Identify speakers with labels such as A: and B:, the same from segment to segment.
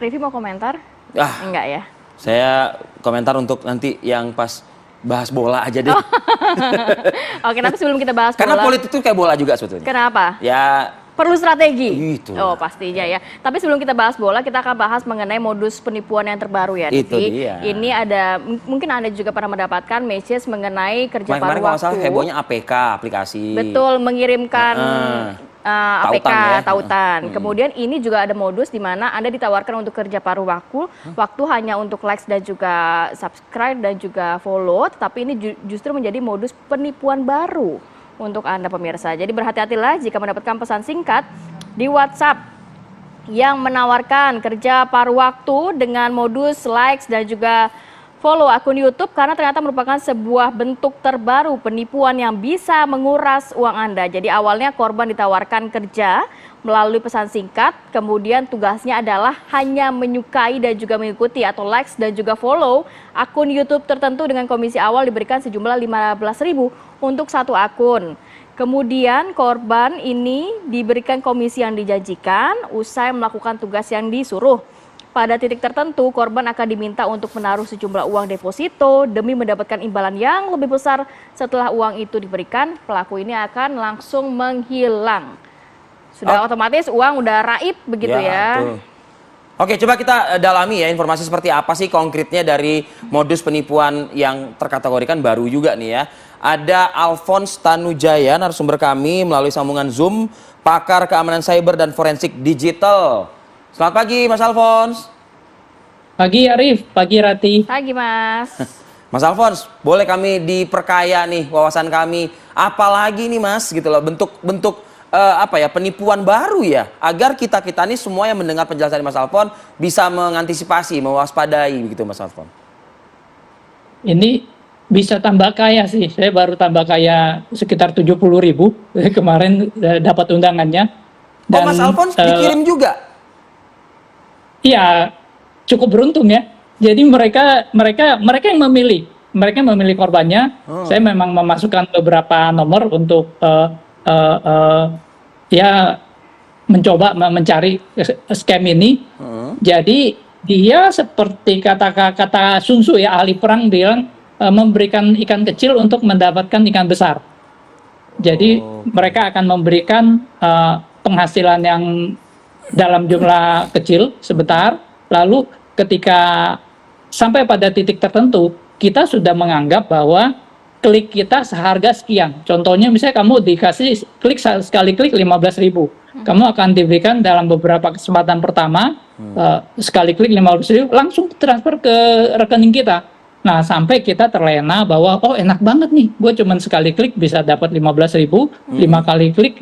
A: Rivi mau komentar?
B: Ah,
A: Enggak ya?
B: saya komentar untuk nanti yang pas bahas bola aja deh.
A: Oke, tapi sebelum kita bahas
B: Karena
A: bola,
B: politik itu kayak bola juga sebetulnya.
A: kenapa?
B: Ya,
A: Perlu strategi.
B: Gitu
A: Oh,
B: lah.
A: pastinya ya. Tapi sebelum kita bahas bola, kita akan bahas mengenai modus penipuan yang terbaru ya,
B: Itu
A: Rivi.
B: dia.
A: Ini ada, mungkin Anda juga pernah mendapatkan message mengenai kerja
B: kemarin
A: paruh
B: kalau nggak salah
A: waktu.
B: hebohnya APK, aplikasi.
A: Betul, mengirimkan APK,
B: Tautan ya.
A: tautan. Kemudian ini juga ada modus di mana Anda ditawarkan untuk kerja paruh waktu hanya untuk likes dan juga subscribe dan juga follow, tetapi ini justru menjadi modus penipuan baru untuk Anda pemirsa. Jadi berhati-hatilah jika mendapatkan pesan singkat di WhatsApp yang menawarkan kerja paruh waktu dengan modus likes dan juga follow akun YouTube, karena ternyata merupakan sebuah bentuk terbaru penipuan yang bisa menguras uang Anda. Jadi awalnya korban ditawarkan kerja melalui pesan singkat, kemudian tugasnya adalah hanya menyukai dan juga mengikuti atau likes dan juga follow akun YouTube tertentu dengan komisi awal diberikan sejumlah 15.000 untuk satu akun. Kemudian korban ini diberikan komisi yang dijanjikan usai melakukan tugas yang disuruh. Pada titik tertentu, korban akan diminta untuk menaruh sejumlah uang deposito demi mendapatkan imbalan yang lebih besar. Setelah uang itu diberikan, pelaku ini akan langsung menghilang. Sudah otomatis uang udah raib begitu ya.
B: Betul. Oke, coba kita dalami ya informasi seperti apa sih konkretnya dari modus penipuan yang terkategorikan baru juga nih ya. Ada Alphonse Tanujaya, narasumber kami melalui sambungan Zoom, pakar keamanan cyber dan forensik digital. Selamat pagi Mas Alphonse.
C: Pagi Arif, pagi Rati.
A: Pagi Mas.
B: Mas Alphonse, boleh kami diperkaya nih wawasan kami, apalagi nih Mas gitu loh, bentuk-bentuk penipuan baru ya, agar kita nih semua yang mendengar penjelasan Mas Alphonse bisa mengantisipasi, mewaspadai begitu Mas Alphonse.
C: Ini bisa tambah kaya sih, saya baru tambah kaya sekitar 70.000 kemarin dapat undangannya.
B: Dan, Mas Alphonse dikirim juga?
C: Iya, cukup beruntung ya. Jadi mereka yang memilih korbannya. Saya memang memasukkan beberapa nomor untuk ya mencoba mencari scam ini. Jadi dia seperti kata Sun Tzu ya, ahli perang bilang memberikan ikan kecil untuk mendapatkan ikan besar. Jadi mereka akan memberikan penghasilan yang dalam jumlah kecil sebentar, lalu ketika sampai pada titik tertentu kita sudah menganggap bahwa klik kita seharga sekian. Contohnya misalnya kamu dikasih sekali klik 15.000, kamu akan diberikan dalam beberapa kesempatan pertama sekali klik 15.000 langsung transfer ke rekening kita. Nah, sampai kita terlena bahwa oh enak banget nih, gue cuman sekali klik bisa dapat 15.000, 5 kali klik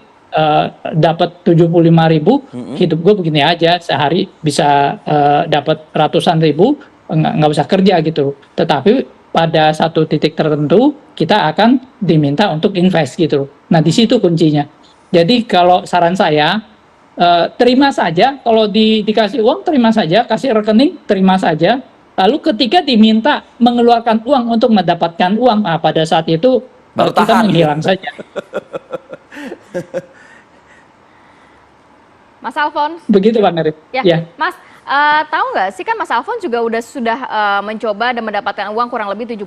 C: dapat 75.000, hidup gue begini aja, sehari bisa dapat ratusan ribu, nggak usah kerja gitu. Tetapi pada satu titik tertentu kita akan diminta untuk invest gitu. Nah, di situ kuncinya. Jadi kalau saran saya, terima saja, kalau dikasih uang terima saja, kasih rekening terima saja. Lalu ketika diminta mengeluarkan uang untuk mendapatkan uang, pada saat itu
B: baru
C: kita menghilang saja.
A: Mas Alphonse.
C: Begitu Bang Arif.
A: Ya. Mas, tahu nggak sih kan Mas Alphonse juga sudah mencoba dan mendapatkan uang kurang lebih 70.000,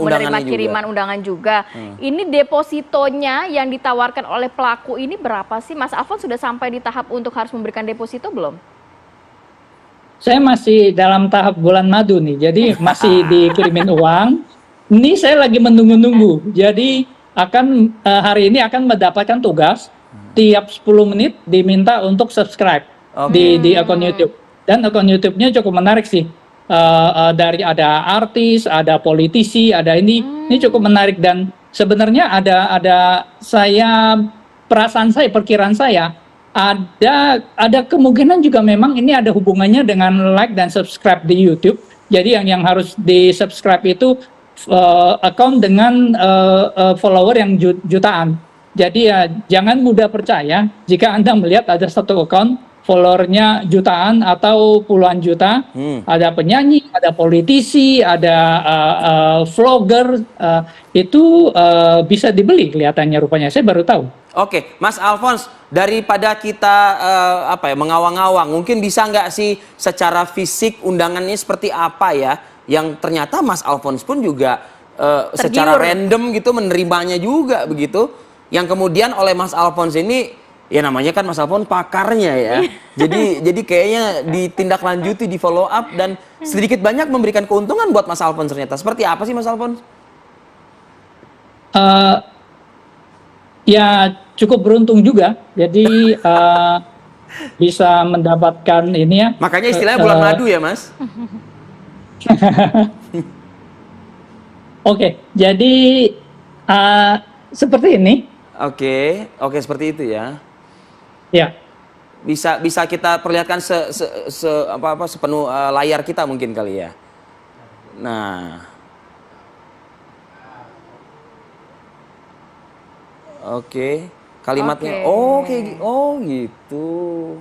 A: menerima kiriman undangan juga. Ini depositonya yang ditawarkan oleh pelaku ini berapa sih? Mas Alphonse sudah sampai di tahap untuk harus memberikan deposito belum?
C: Saya masih dalam tahap bulan madu nih, jadi masih dikirimin uang. Ini saya lagi menunggu-nunggu. Jadi hari ini akan mendapatkan tugas tiap 10 menit diminta untuk subscribe di akun YouTube. Dan akun YouTube-nya cukup menarik sih. Dari ada artis, ada politisi, ada ini cukup menarik, dan sebenarnya ada perkiraan saya ada kemungkinan juga memang ini ada hubungannya dengan like dan subscribe di YouTube. Jadi yang harus di subscribe itu account dengan follower yang jutaan. Jadi ya jangan mudah percaya jika Anda melihat ada satu account followernya jutaan atau puluhan juta, ada penyanyi, ada politisi, ada vlogger, itu bisa dibeli kelihatannya rupanya. Saya baru tahu.
B: Oke, Mas Alphonse, daripada kita mengawang-awang, mungkin bisa nggak sih secara fisik undangannya seperti apa ya? Yang ternyata Mas Alphonse pun juga secara random gitu menerimanya juga begitu. Yang kemudian oleh Mas Alphonse ini, ya namanya kan Mas Alphonse pakarnya ya. jadi kayaknya ditindaklanjuti, di follow up dan sedikit banyak memberikan keuntungan buat Mas Alphonse ternyata. Seperti apa sih Mas Alphonse?
C: Ya cukup beruntung juga, jadi bisa mendapatkan ini ya.
B: Makanya istilahnya bulan madu ya Mas?
C: Oke, jadi seperti ini.
B: Oke, seperti itu ya.
C: Ya.
B: Bisa kita perlihatkan sepenuh layar kita mungkin kali ya. Nah. Oke, kalimatnya. Oh gitu.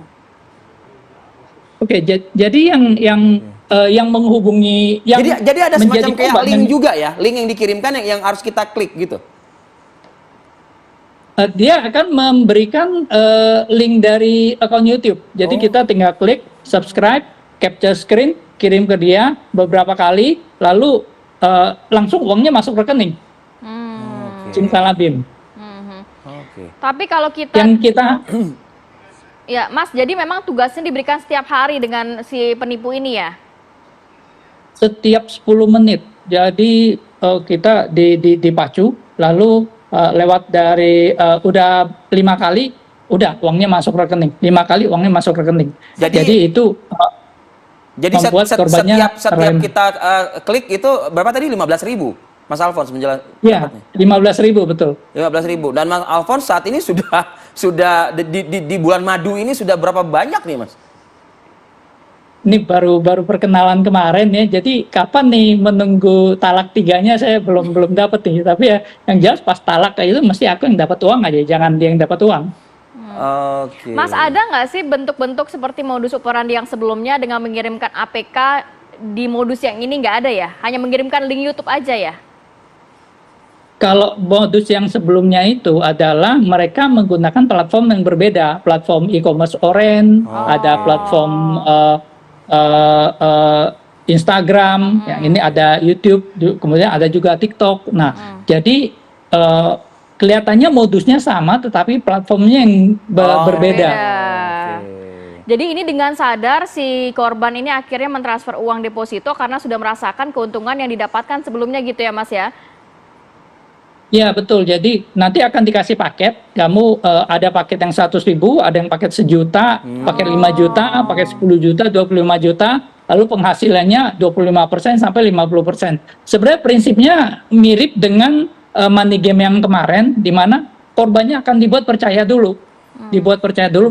B: Oke,
C: jadi yang menghubungi yang
B: jadi ada semacam kayak link juga ya, link yang dikirimkan yang harus kita klik gitu.
C: Dia akan memberikan link dari akun YouTube. Jadi kita tinggal klik subscribe, capture screen, kirim ke dia beberapa kali, lalu langsung uangnya masuk rekening. Simsalabim.
A: Tapi kalau kita ya Mas, jadi memang tugasnya diberikan setiap hari dengan si penipu ini ya?
C: Setiap 10 menit. Jadi kita dipacu, lalu lewat dari udah 5 kali, udah uangnya masuk rekening. 5 kali uangnya masuk rekening. Jadi itu membuat korbannya
B: setiap kita klik itu berapa tadi? 15.000. Mas Alphonse menjelaskan.
C: Iya, 15.000 betul.
B: 15.000. Dan Mas Alphonse saat ini sudah di bulan madu ini sudah berapa banyak nih Mas?
C: Ini baru perkenalan kemarin ya. Jadi kapan nih menunggu talak 3-nya saya belum dapat nih. Tapi ya yang jelas pas talak itu mesti aku yang dapat uang aja, jangan dia yang dapat uang.
B: Oke.
A: Mas, ada nggak sih bentuk-bentuk seperti modus operandi yang sebelumnya dengan mengirimkan APK di modus yang ini nggak ada ya? Hanya mengirimkan link YouTube aja ya?
C: Kalau modus yang sebelumnya itu adalah mereka menggunakan platform yang berbeda, platform e-commerce Oren, ada platform Instagram, yang ini ada YouTube, kemudian ada juga TikTok. Nah, jadi kelihatannya modusnya sama, tetapi platformnya yang berbeda.
A: Jadi ini dengan sadar si korban ini akhirnya mentransfer uang deposito karena sudah merasakan keuntungan yang didapatkan sebelumnya gitu ya Mas ya?
C: Ya betul, jadi nanti akan dikasih paket, kamu ada paket yang 100.000, ada yang paket 1 juta, paket 5 juta, paket 10 juta, 25 juta, lalu penghasilannya 25% sampai 50%. Sebenarnya prinsipnya mirip dengan money game yang kemarin, di mana korbannya akan dibuat percaya dulu.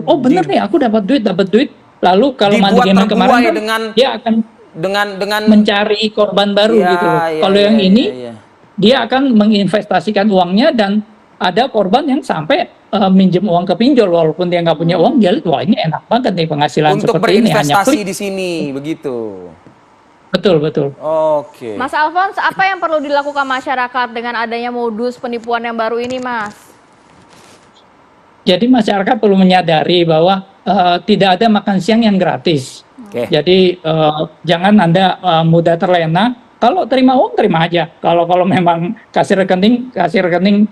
C: Oh bener nih aku dapat duit, lalu kalau money game yang kemarin dia akan dengan mencari korban baru gitu loh. Kalau yang ini dia akan menginvestasikan uangnya dan ada korban yang sampai minjem uang ke pinjol walaupun dia nggak punya uang, dia lihat wah ini enak banget nih penghasilan
B: untuk
C: seperti ini, hanya klik
B: di sini begitu.
C: Betul.
B: Oke.
A: Mas Alphonse, apa yang perlu dilakukan masyarakat dengan adanya modus penipuan yang baru ini, Mas?
C: Jadi masyarakat perlu menyadari bahwa tidak ada makan siang yang gratis. Jadi jangan Anda mudah terlena. Kalau terima uang terima aja. Kalau memang kasih rekening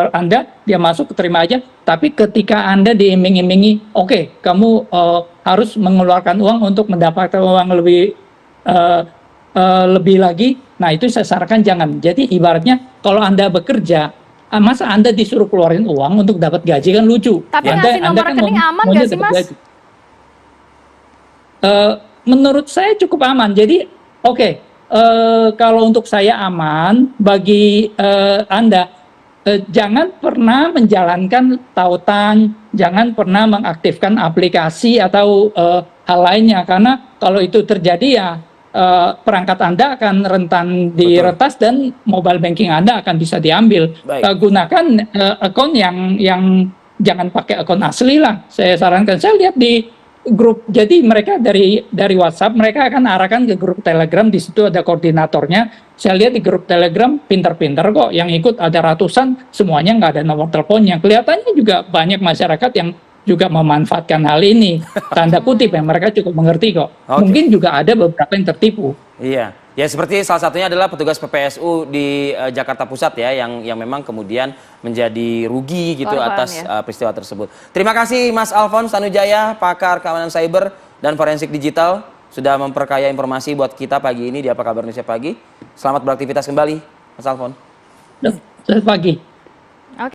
C: Anda dia masuk terima aja. Tapi ketika Anda diiming-imingi, oke, kamu harus mengeluarkan uang untuk mendapatkan uang lebih lagi. Nah itu saya sarankan jangan. Jadi ibaratnya kalau Anda bekerja, masa Anda disuruh keluarin uang untuk dapat gaji kan lucu.
A: Tapi ngasih nomor rekening aman nggak sih Mas?
C: Menurut saya cukup aman. Jadi oke. Kalau untuk saya aman, bagi Anda jangan pernah menjalankan tautan, jangan pernah mengaktifkan aplikasi atau hal lainnya, karena kalau itu terjadi ya perangkat Anda akan rentan diretas dan mobile banking Anda akan bisa diambil. Gunakan akun yang jangan pakai akun asli lah. Saya sarankan, saya lihat di grup. Jadi mereka dari WhatsApp mereka akan arahkan ke grup Telegram, di situ ada koordinatornya. Saya lihat di grup Telegram pinter-pinter kok, yang ikut ada ratusan, semuanya nggak ada nomor teleponnya. Kelihatannya juga banyak masyarakat yang juga memanfaatkan hal ini. Tanda kutip ya, mereka cukup mengerti kok.
B: Oke.
C: Mungkin juga ada beberapa yang tertipu.
B: Iya, ya seperti salah satunya adalah petugas PPSU di Jakarta Pusat ya, yang memang kemudian menjadi rugi gitu
A: Korban,
B: atas
A: ya.
B: peristiwa tersebut. Terima kasih Mas Alfons Tanujaya, pakar keamanan cyber dan forensik digital, sudah memperkaya informasi buat kita pagi ini di Apa Kabar Indonesia Pagi. Selamat beraktivitas kembali, Mas Alfons.
C: Selamat pagi.